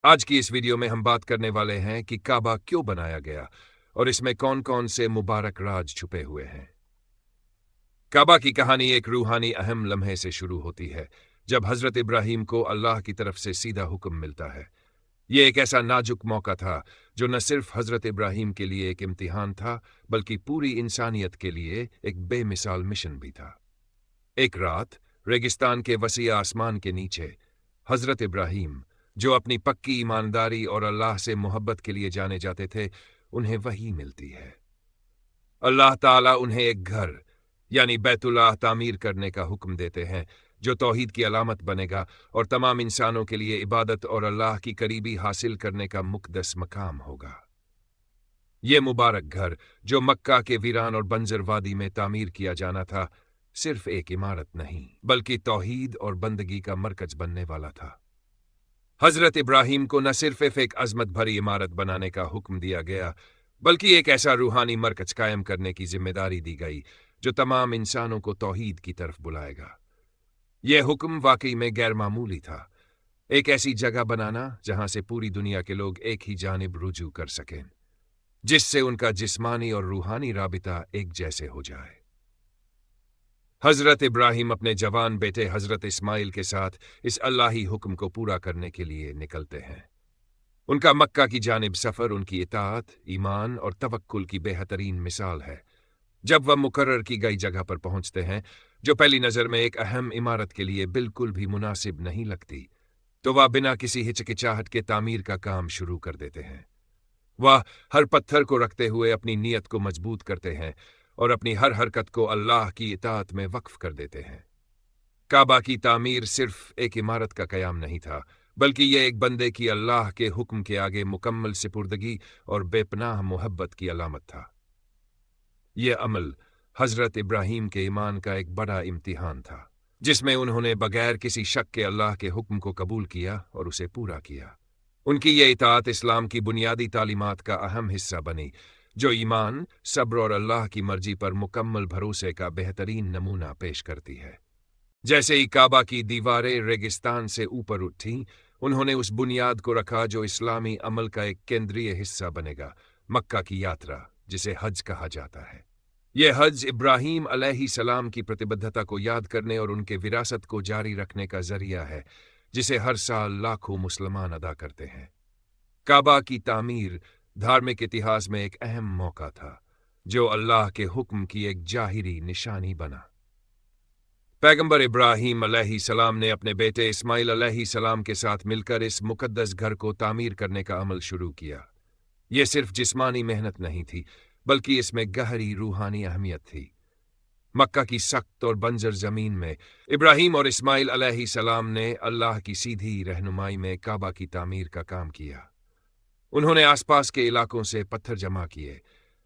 आज की इस वीडियो में हम बात करने वाले हैं कि काबा क्यों बनाया गया और इसमें कौन कौन से मुबारक राज छुपे हुए हैं। काबा की कहानी एक रूहानी अहम लम्हे से शुरू होती है, जब हजरत इब्राहिम को अल्लाह की तरफ से सीधा हुक्म मिलता है। ये एक ऐसा नाजुक मौका था जो न सिर्फ हजरत इब्राहिम के लिए एक इम्तिहान था, बल्कि पूरी इंसानियत के लिए एक बेमिसाल मिशन भी था। एक रात रेगिस्तान के वसी आसमान के नीचे हजरत इब्राहिम, जो अपनी पक्की ईमानदारी और अल्लाह से मोहब्बत के लिए जाने जाते थे, उन्हें वही मिलती है। अल्लाह ताला उन्हें एक घर यानी बैतुल्लाह तामीर करने का हुक्म देते हैं, जो तौहीद की अलामत बनेगा और तमाम इंसानों के लिए इबादत और अल्लाह की करीबी हासिल करने का मुक़द्दस मकाम होगा। ये मुबारक घर, जो मक्का के वीरान और बंजर वादी में तामीर किया जाना था, सिर्फ एक इमारत नहीं, बल्कि तौहीद और बंदगी का मरकज बनने वाला था। हजरत इब्राहिम को न सिर्फ एक अजमत भरी इमारत बनाने का हुक्म दिया गया, बल्कि एक ऐसा रूहानी मरकज कायम करने की जिम्मेदारी दी गई जो तमाम इंसानों को तौहीद की तरफ बुलाएगा। यह हुक्म वाकई में गैर मामूली था, एक ऐसी जगह बनाना जहां से पूरी दुनिया के लोग एक ही जानिब रुजू कर सकें, जिससे उनका जिस्मानी और रूहानी राबिता एक जैसे हो जाए। हजरत इब्राहिम अपने जवान बेटे हजरत इस्माइल के साथ इस अल्लाही हुक्म को पूरा करने के लिए निकलते हैं। उनका मक्का की जानिब सफर उनकी इताअत, ईमान और तवक्कुल की बेहतरीन मिसाल है। जब वह मुकर्रर की गई जगह पर पहुंचते हैं, जो पहली नजर में एक अहम इमारत के लिए बिल्कुल भी मुनासिब नहीं लगती, तो वह बिना किसी हिचकिचाहट के तामीर का काम शुरू कर देते हैं। वह हर पत्थर को रखते हुए अपनी नीयत को मजबूत करते हैं और अपनी हर हरकत को अल्लाह की इताअत में वक्फ कर देते हैं। काबा की तामीर सिर्फ एक इमारत का कयाम नहीं था, बल्कि यह एक बंदे की अल्लाह के हुक्म के आगे मुकम्मल सिपुर्दगी और बेपनाह मोहब्बत की अलामत था। यह अमल हजरत इब्राहिम के ईमान का एक बड़ा इम्तिहान था, जिसमें उन्होंने बगैर किसी शक के अल्लाह के हुक्म को कबूल किया और उसे पूरा किया। उनकी यह इताअत इस्लाम की बुनियादी तालीमात का अहम हिस्सा बनी, जो ईमान, सब्र और अल्लाह की मर्जी पर मुकम्मल भरोसे का बेहतरीन नमूना पेश करती है। जैसे ही काबा की दीवारें रेगिस्तान से ऊपर उठी, उन्होंने उस बुनियाद को रखा जो इस्लामी अमल का एक केंद्रीय हिस्सा बनेगा, मक्का की यात्रा, जिसे हज कहा जाता है। यह हज इब्राहीम अलैहिस्सलाम की प्रतिबद्धता को याद करने और उनके विरासत को जारी रखने का जरिया है, जिसे हर साल लाखों मुसलमान अदा करते हैं। काबा की तामीर धार्मिक इतिहास में एक अहम मौका था, जो अल्लाह के हुक्म की एक जाहिरी निशानी बना। पैगंबर इब्राहीम अलैहिस्सलाम ने अपने बेटे इस्माइल अलैहिस्सलाम के साथ मिलकर इस मुकद्दस घर को तामीर करने का अमल शुरू किया। यह सिर्फ जिस्मानी मेहनत नहीं थी, बल्कि इसमें गहरी रूहानी अहमियत थी। मक्का की सख्त और बंजर जमीन में इब्राहीम और इस्माइल अलैहिस्सलाम ने अल्लाह की सीधी रहनुमाई में काबा की तामीर का काम किया। उन्होंने आसपास के इलाकों से पत्थर जमा किए,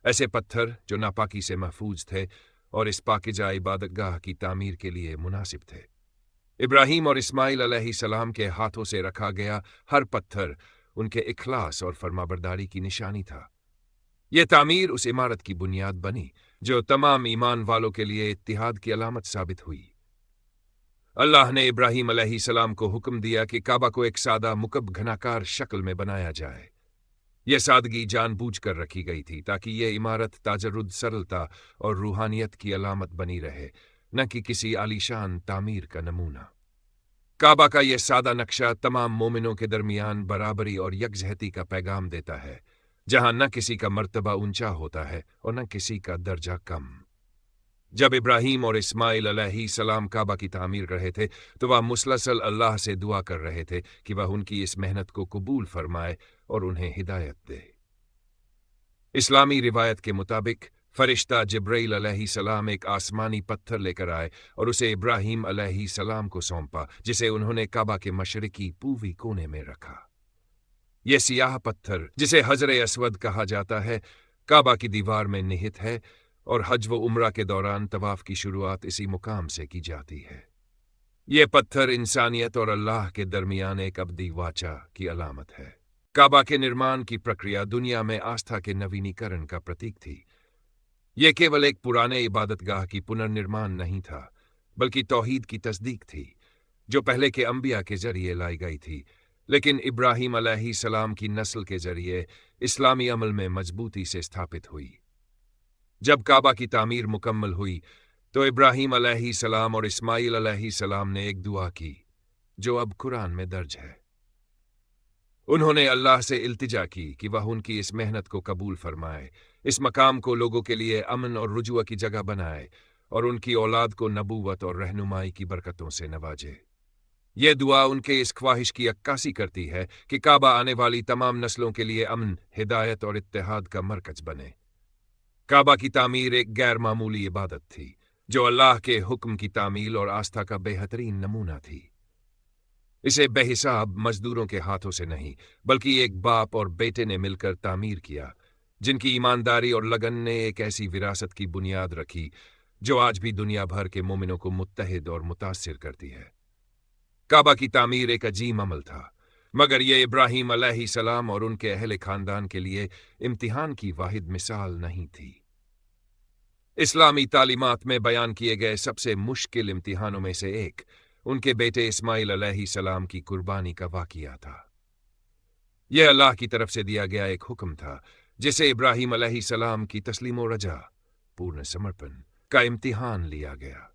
ऐसे पत्थर जो नापाकी से महफूज थे और इस पाकिजा इबादतगाह की तामीर के लिए मुनासिब थे। इब्राहीम और इस्माइल अलैहिस्सलाम के हाथों से रखा गया हर पत्थर उनके इखलास और फरमाबरदारी की निशानी था। यह तामीर उस इमारत की बुनियाद बनी, जो तमाम ईमान वालों के लिए इत्तिहाद की अलामत साबित हुई। अल्लाह ने इब्राहीम अलैहिस्सलाम को हुक्म दिया कि काबा को एक सादा मुकब घनाकार शक्ल में बनाया जाए। यह सादगी जानबूझकर रखी गई थी ताकि यह इमारत ताजरुद सरलता और रूहानियत की अलामत बनी रहे, न कि किसी आलीशान तामीर का नमूना। काबा का यह सादा नक्शा तमाम मोमिनों के दरमियान बराबरी और यकजहती का पैगाम देता है, जहां न किसी का मर्तबा ऊंचा होता है और न किसी का दर्जा कम। जब इब्राहीम और इस्माइल अलैहिस्सलाम काबा की तामीर कर रहे थे, तो वह मुसलसल अल्लाह से दुआ कर रहे थे कि वह उनकी इस मेहनत को कबूल फरमाए और उन्हें हिदायत दे। इस्लामी रिवायत के मुताबिक फरिश्ता जिब्राइल अलैहिस्सलाम एक आसमानी पत्थर लेकर आए और उसे इब्राहीम अलैहिस्सलाम को सौंपा, जिसे उन्होंने काबा के मशरिकी पूर्वी कोने में रखा। यह सियाह पत्थर, जिसे हजर अस्वद कहा जाता है, काबा की दीवार में निहित है और हज व उम्रा के दौरान तवाफ की शुरुआत इसी मुकाम से की जाती है। यह पत्थर इंसानियत और अल्लाह के दरमियान एक अब्दी वाचा की अलामत है। काबा के निर्माण की प्रक्रिया दुनिया में आस्था के नवीनीकरण का प्रतीक थी। यह केवल एक पुराने इबादतगाह की पुनर्निर्माण नहीं था, बल्कि तौहीद की तस्दीक थी, जो पहले के अंबिया के जरिए लाई गई थी, लेकिन इब्राहीम अलैहिस्सलाम की नस्ल के जरिए इस्लामी अमल में मजबूती से स्थापित हुई। जब काबा की तामीर मुकम्मल हुई तो इब्राहीम अलैहिस्सलाम और इस्माइल अलैहिस्सलाम ने एक दुआ की जो अब कुरान में दर्ज है। उन्होंने अल्लाह से इल्तिजा की कि वह उनकी इस मेहनत को कबूल फरमाए, इस मकाम को लोगों के लिए अमन और रुजुआ की जगह बनाए और उनकी औलाद को नबूवत और रहनुमाई की बरकतों से नवाजे। ये दुआ उनके इस ख्वाहिश की अक्कासी करती है कि काबा आने वाली तमाम नस्लों के लिए अमन, हिदायत और इत्तेहाद का मरकज बने। काबा की तामीर एक गैर मामूली इबादत थी जो अल्लाह के हुक्म की तामील और आस्था का बेहतरीन नमूना थी। इसे बेहिसाब मजदूरों के हाथों से नहीं बल्कि एक बाप और बेटे ने मिलकर तामीर किया, जिनकी ईमानदारी और लगन ने एक ऐसी विरासत की बुनियाद रखी जो आज भी दुनिया भर के मोमिनों को मुत्तहिद और मुतासिर करती है। काबा की तामीर एक अजीम अमल था, मगर यह इब्राहीम अलैहिस्सलाम और उनके अहले खानदान के लिए इम्तिहान की वाहिद मिसाल नहीं थी। इस्लामी तालीमात में बयान किए गए सबसे मुश्किल इम्तिहानों में से एक उनके बेटे इस्माइल अलैहिस्सलाम की कुर्बानी का वाक़िया था। यह अल्लाह की तरफ से दिया गया एक हुक्म था जिसे इब्राहीम अलैहिस्सलाम की तस्लीम रजा, पूर्ण समर्पण का इम्तिहान लिया गया।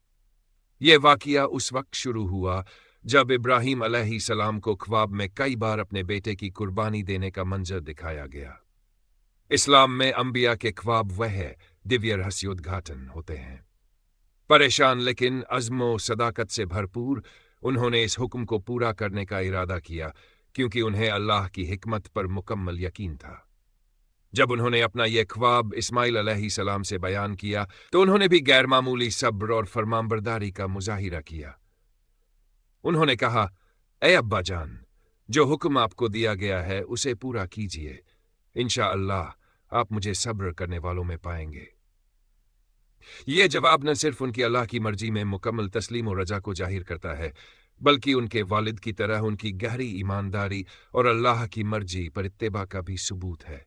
यह वाक़िया उस वक्त शुरू हुआ जब इब्राहीम अलैहिस्सलाम को ख्वाब में कई बार अपने बेटे की कुर्बानी देने का मंजर दिखाया गया। इस्लाम में अंबिया के ख्वाब वह दिव्य रहस्योद्घाटन होते हैं। परेशान लेकिन अज़्म सदाकत से भरपूर उन्होंने इस हुक्म को पूरा करने का इरादा किया क्योंकि उन्हें अल्लाह की हिकमत पर मुकम्मल यकीन था। जब उन्होंने अपना यह ख्वाब इस्माइल अलैहिस्सलाम से बयान किया तो उन्होंने भी गैर मामूली सब्र और फरमानबरदारी का मुजाहिरा किया। उन्होंने कहा, ए अब्बा जान, जो हुक्म आपको दिया गया है उसे पूरा कीजिए, इंशाअल्लाह आप मुझे सब्र करने वालों में पाएंगे। यह जवाब न सिर्फ उनकी अल्लाह की मर्जी में मुकम्मल तस्लीम और रजा को जाहिर करता है बल्कि उनके वालिद की तरह उनकी गहरी ईमानदारी और अल्लाह की मर्जी पर इत्तिबा का भी सबूत है।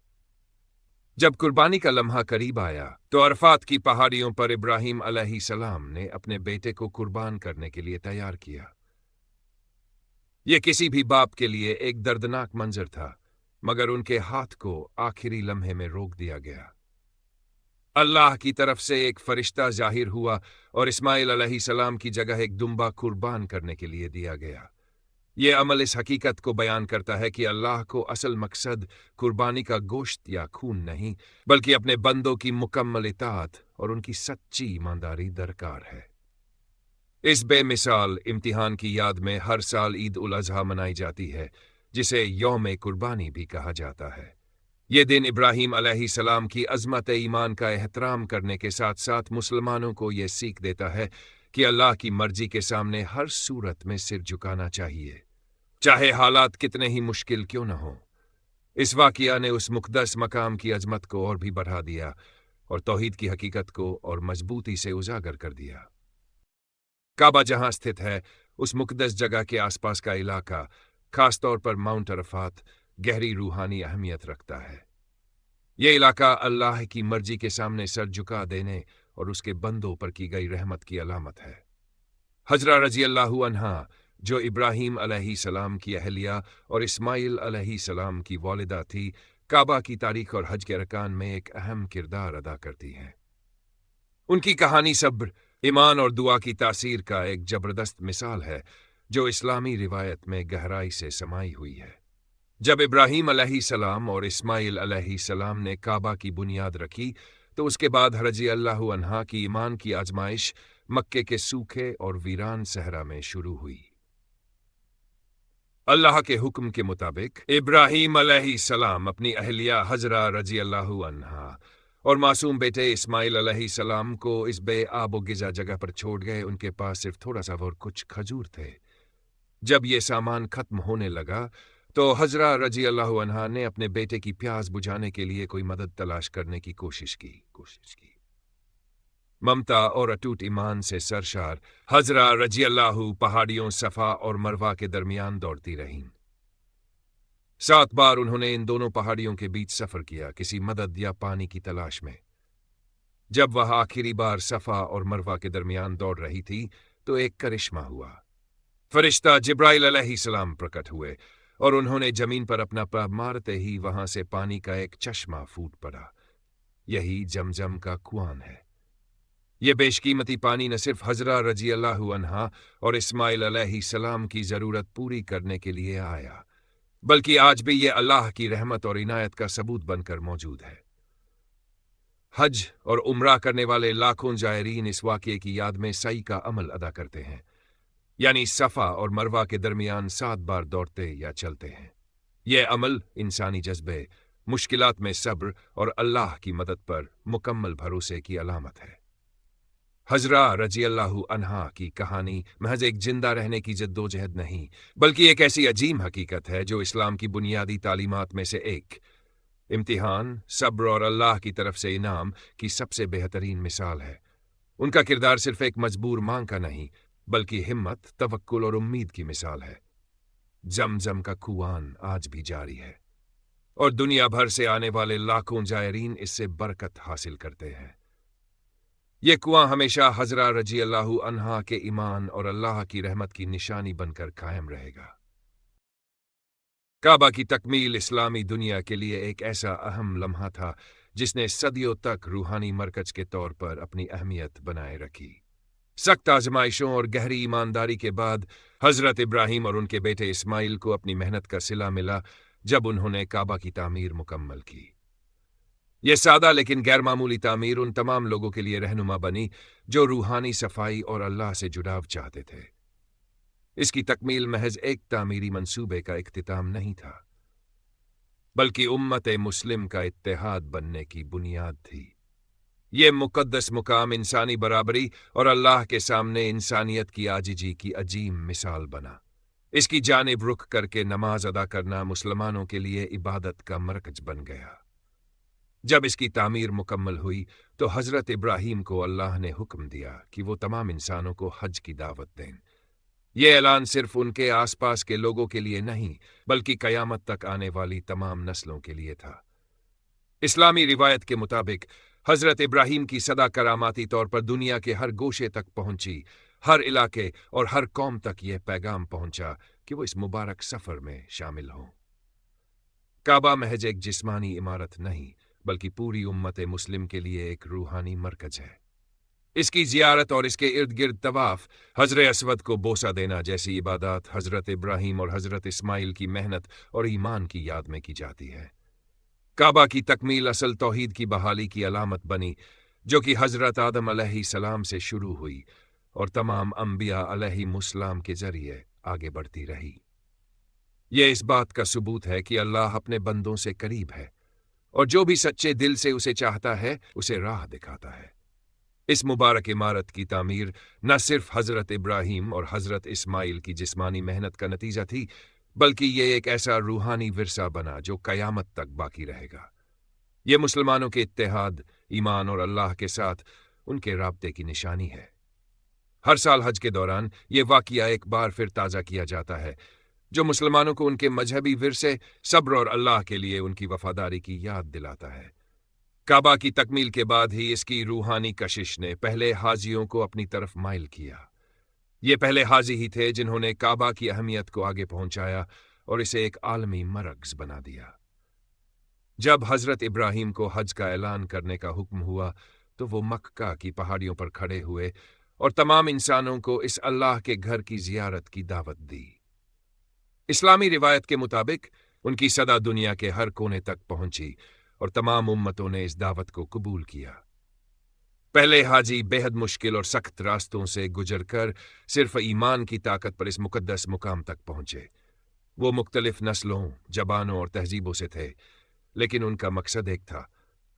जब कुर्बानी का लम्हा करीब आया तो अरफात की पहाड़ियों पर इब्राहीम अलैहिस्सलाम ने अपने बेटे को कुर्बान करने के लिए तैयार किया। यह किसी भी बाप के लिए एक दर्दनाक मंजर था, मगर उनके हाथ को आखिरी लम्हे में रोक दिया गया। अल्लाह की तरफ से एक फरिश्ता जाहिर हुआ और इस्माइल अलैहिस्सलाम की जगह एक दुम्बा कुर्बान करने के लिए दिया गया। यह अमल इस हकीकत को बयान करता है कि अल्लाह को असल मकसद कुर्बानी का गोश्त या खून नहीं बल्कि अपने बंदों की मुकम्मल इताअत और उनकी सच्ची ईमानदारी दरकार है। इस बेमिसाल इम्तिहान की याद में हर साल ईद उल अज़हा मनाई जाती है, जिसे यौम कुर्बानी भी कहा जाता है। ये दिन इब्राहीम अलैहिस्सलाम की अज़मत ईमान का एहतराम करने के साथ साथ मुसलमानों को यह सीख देता है कि अल्लाह की मर्जी के सामने हर सूरत में सिर झुकाना चाहिए, चाहे हालात कितने ही मुश्किल क्यों न हों। इस वाक़िया ने उस मुक़द्दस मकाम की अज़मत को और भी बढ़ा दिया और तौहीद की हकीकत को और मजबूती से उजागर कर दिया। काबा जहां स्थित है उस मुक़द्दस जगह के आसपास का इलाका, खासतौर पर माउंट अरफात, गहरी रूहानी अहमियत रखता है। यह इलाका अल्लाह की मर्जी के सामने सर झुका देने और उसके बंदों पर की गई रहमत की अलामत है। हजरा रज़ी अल्लाहु अन्हा, जो इब्राहीम अलैहिस्सलाम की अहलिया और इस्माइल अलैहिस्सलाम की वालिदा थी, काबा की तारीख और हज के अरकान में एक अहम किरदार अदा करती हैं। उनकी कहानी सब्र, ईमान और दुआ की तासीर का एक जबरदस्त मिसाल है जो इस्लामी रिवायत में गहराई से समाई हुई है। जब इब्राहीम अलैहिस्सलाम और इस्माइल अलैहिस्सलाम ने काबा की बुनियाद रखी तो उसके बाद रज़ी अल्लाहु अन्हा की ईमान की आजमाइश मक्के के सूखे और वीरान सहरा में शुरू हुई। अल्लाह के हुक्म के मुताबिक इब्राहीम अलैहिस्सलाम अपनी अहलिया हजरा रज़ी अल्लाहु अन्हा और मासूम बेटे इस्माइल अलैहिस्सलाम को इस बेआब गिजा जगह पर छोड़ गए। उनके पास सिर्फ थोड़ा सा और कुछ खजूर थे। जब ये सामान खत्म होने लगा तो हजरा रज़ी अल्लाहु अन्हा ने अपने बेटे की प्यास बुझाने के लिए कोई मदद तलाश करने की कोशिश की। ममता और अटूट ईमान से सरशार हजरा रज़ी अल्लाहु पहाड़ियों सफ़ा और मरवा के दरमियान दौड़ती रहीं। 7 बार उन्होंने इन दोनों पहाड़ियों के बीच सफ़र किया किसी मदद या पानी की तलाश में। जब वह आखिरी बार सफ़ा और मरवा के दरमियान दौड़ रही थी तो एक करिश्मा हुआ। फरिश्ता जिब्राइल अलैहिस्सलाम प्रकट हुए और उन्होंने जमीन पर अपना पैर मारते ही वहां से पानी का एक चश्मा फूट पड़ा। यही जमजम का कुआं है। ये बेशकीमती पानी न सिर्फ हजरा रजी अल्लाहु अन्हा और इस्माइल अलैहिस्सलाम की जरूरत पूरी करने के लिए आया, बल्कि आज भी ये अल्लाह की रहमत और इनायत का सबूत बनकर मौजूद है। हज और उम्रा करने वाले लाखों जायरीन इस वाक़ये की याद में सई का अमल अदा करते हैं, यानी सफ़ा और मरवा के दरमियान 7 बार दौड़ते या चलते हैं। यह अमल इंसानी जज्बे, मुश्किलात में सब्र और अल्लाह की मदद पर मुकम्मल भरोसे की अलामत है। हजरा रजी अल्लाहु अन्हा की कहानी महज एक जिंदा रहने की जद्दोजहद नहीं, बल्कि एक ऐसी अजीम हकीकत है जो इस्लाम की बुनियादी तालीमात में से एक, इम्तिहान, सब्र और अल्लाह की तरफ से इनाम की सबसे बेहतरीन मिसाल है। उनका किरदार सिर्फ एक मजबूर मांग का नहीं, बल्कि हिम्मत, तवक्कुल और उम्मीद की मिसाल है। जमजम का कुआं आज भी जारी है और दुनिया भर से आने वाले लाखों जायरीन इससे बरकत हासिल करते हैं। ये कुआं हमेशा हजरा रजी अल्लाहु अन्हा के ईमान और अल्लाह की रहमत की निशानी बनकर कायम रहेगा। काबा की तकमील इस्लामी दुनिया के लिए एक ऐसा अहम लम्हा था जिसने सदियों तक रूहानी मरकज के तौर पर अपनी अहमियत बनाए रखी। सख्त आजमाइशों और गहरी ईमानदारी के बाद हजरत इब्राहिम और उनके बेटे इस्माइल को अपनी मेहनत का सिला मिला जब उन्होंने काबा की तामीर मुकम्मल की। यह सादा लेकिन गैरमामूली तामीर उन तमाम लोगों के लिए रहनुमा बनी जो रूहानी सफाई और अल्लाह से जुड़ाव चाहते थे। इसकी तकमील महज एक तामीरी मंसूबे का इख्तिताम नहीं था, बल्कि उम्मत मुस्लिम का इत्तेहाद बनने की बुनियाद थी। ये मुकद्दस मुकाम इंसानी बराबरी और अल्लाह के सामने इंसानियत की आजिजी की अजीम मिसाल बना। इसकी जानिब रुख करके नमाज अदा करना मुसलमानों के लिए इबादत का मरकज बन गया। जब इसकी तामीर मुकम्मल हुई तो हजरत इब्राहीम को अल्लाह ने हुक्म दिया कि वो तमाम इंसानों को हज की दावत दें। यह ऐलान सिर्फ उनके आसपास के लोगों के लिए नहीं, बल्कि कयामत तक आने वाली तमाम नस्लों के लिए था। इस्लामी रिवायत के मुताबिक हजरत इब्राहीम की सदा करामाती तौर पर दुनिया के हर गोशे तक पहुंची, हर इलाके और हर कौम तक यह पैगाम पहुंचा कि वो इस मुबारक सफर में शामिल हों। काबा महज एक जिस्मानी इमारत नहीं, बल्कि पूरी उम्मत मुस्लिम के लिए एक रूहानी मरकज है। इसकी जियारत और इसके इर्द गिर्द तवाफ, हजर असवद को बोसा देना जैसी इबादत हजरत इब्राहीम और हजरत इस्माइल की मेहनत और ईमान की याद में की जाती है। काबा की तकमील असल तौहीद की बहाली की अलामत बनी, जो कि हजरत आदम अलैहिस्सलाम से शुरू हुई और तमाम अंबिया अलैहिमुस्सलाम के जरिए आगे बढ़ती रही। यह इस बात का सबूत है कि अल्लाह अपने बंदों से करीब है और जो भी सच्चे दिल से उसे चाहता है उसे राह दिखाता है। इस मुबारक इमारत की तामीर न सिर्फ हजरत इब्राहीम और हजरत इस्माइल की जिस्मानी मेहनत का नतीजा थी, बल्कि ये एक ऐसा रूहानी विरसा बना जो कयामत तक बाकी रहेगा। ये मुसलमानों के इत्तेहाद, ईमान और अल्लाह के साथ उनके राब्ते की निशानी है। हर साल हज के दौरान ये वाक़या एक बार फिर ताज़ा किया जाता है, जो मुसलमानों को उनके मजहबी विरसे, सब्र और अल्लाह के लिए उनकी वफादारी की याद दिलाता है। काबा की तकमील के बाद ही इसकी रूहानी कशिश ने पहले हाजियों को अपनी तरफ माइल किया। ये पहले हाजी ही थे जिन्होंने काबा की अहमियत को आगे पहुंचाया और इसे एक आलमी मरकज़ बना दिया। जब हजरत इब्राहीम को हज का ऐलान करने का हुक्म हुआ तो वो मक्का की पहाड़ियों पर खड़े हुए और तमाम इंसानों को इस अल्लाह के घर की जियारत की दावत दी। इस्लामी रिवायत के मुताबिक उनकी सदा दुनिया के हर कोने तक पहुंची और तमाम उम्मतों ने इस दावत को कबूल किया। पहले हाजी बेहद मुश्किल और सख्त रास्तों से गुजरकर सिर्फ ईमान की ताकत पर इस मुकद्दस मुकाम तक पहुंचे। वो मुख्तलिफ नस्लों, जबानों और तहजीबों से थे, लेकिन उनका मकसद एक था,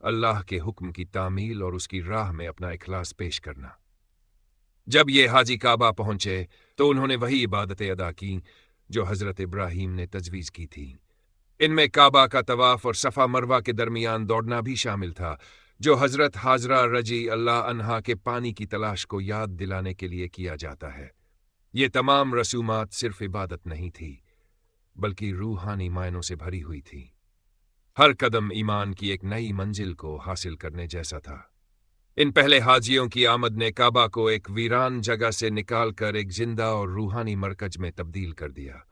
अल्लाह के हुक्म की तामील और उसकी राह में अपना इखलास पेश करना। जब ये हाजी काबा पहुंचे तो उन्होंने वही इबादतें अदा की जो हजरत इब्राहीम ने तजवीज़ की थी। इनमें काबा का तवाफ और सफ़ा मरवा के दरमियान दौड़ना भी शामिल था, जो हजरत हाजरा रजी अल्लाह अन्हा के पानी की तलाश को याद दिलाने के लिए किया जाता है। ये तमाम रसूमात सिर्फ इबादत नहीं थी, बल्कि रूहानी मायनों से भरी हुई थी। हर कदम ईमान की एक नई मंजिल को हासिल करने जैसा था। इन पहले हाजियों की आमद ने काबा को एक वीरान जगह से निकाल कर एक जिंदा और रूहानी मरकज में तब्दील कर दिया।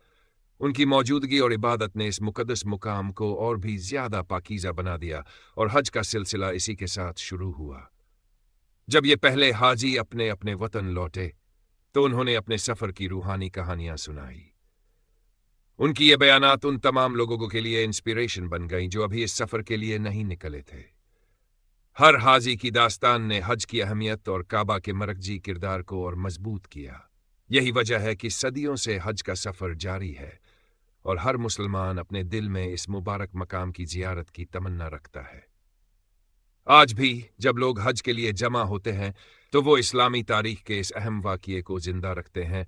ان کی موجودگی اور عبادت نے اس مقدس مقام کو اور بھی زیادہ پاکیزہ بنا دیا اور حج کا سلسلہ اسی کے ساتھ شروع ہوا۔ جب یہ پہلے حاجی اپنے اپنے وطن لوٹے تو انہوں نے اپنے سفر کی روحانی کہانیاں سنائی۔ ان کی یہ بیانات ان تمام لوگوں کے لیے انسپیریشن بن گئیں جو ابھی اس سفر کے لیے نہیں نکلے تھے۔ ہر حاجی کی داستان نے حج کی اہمیت اور کعبہ کے مرکزی کردار کو اور مضبوط کیا۔ یہی وجہ ہے کہ صدیوں سے حج کا سفر جاری ہے اور ہر مسلمان اپنے دل میں اس مبارک مقام کی زیارت کی تمنا رکھتا ہے۔ آج بھی جب لوگ حج کے لیے جمع ہوتے ہیں تو وہ اسلامی تاریخ کے اس اہم واقعے کو زندہ رکھتے ہیں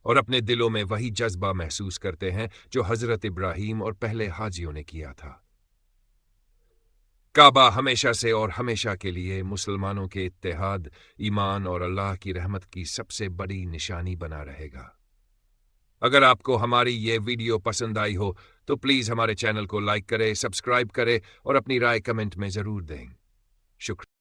اور اپنے دلوں میں وہی جذبہ محسوس کرتے ہیں جو حضرت ابراہیم اور پہلے حاجیوں نے کیا تھا۔ کعبہ ہمیشہ سے اور ہمیشہ کے لیے مسلمانوں کے اتحاد، ایمان اور اللہ کی رحمت کی سب سے بڑی نشانی بنا رہے گا۔ اگر آپ کو ہماری یہ ویڈیو پسند آئی ہو تو پلیز ہمارے چینل کو لائک کریں، سبسکرائب کریں اور اپنی رائے کمنٹ میں ضرور دیں۔ شکریہ۔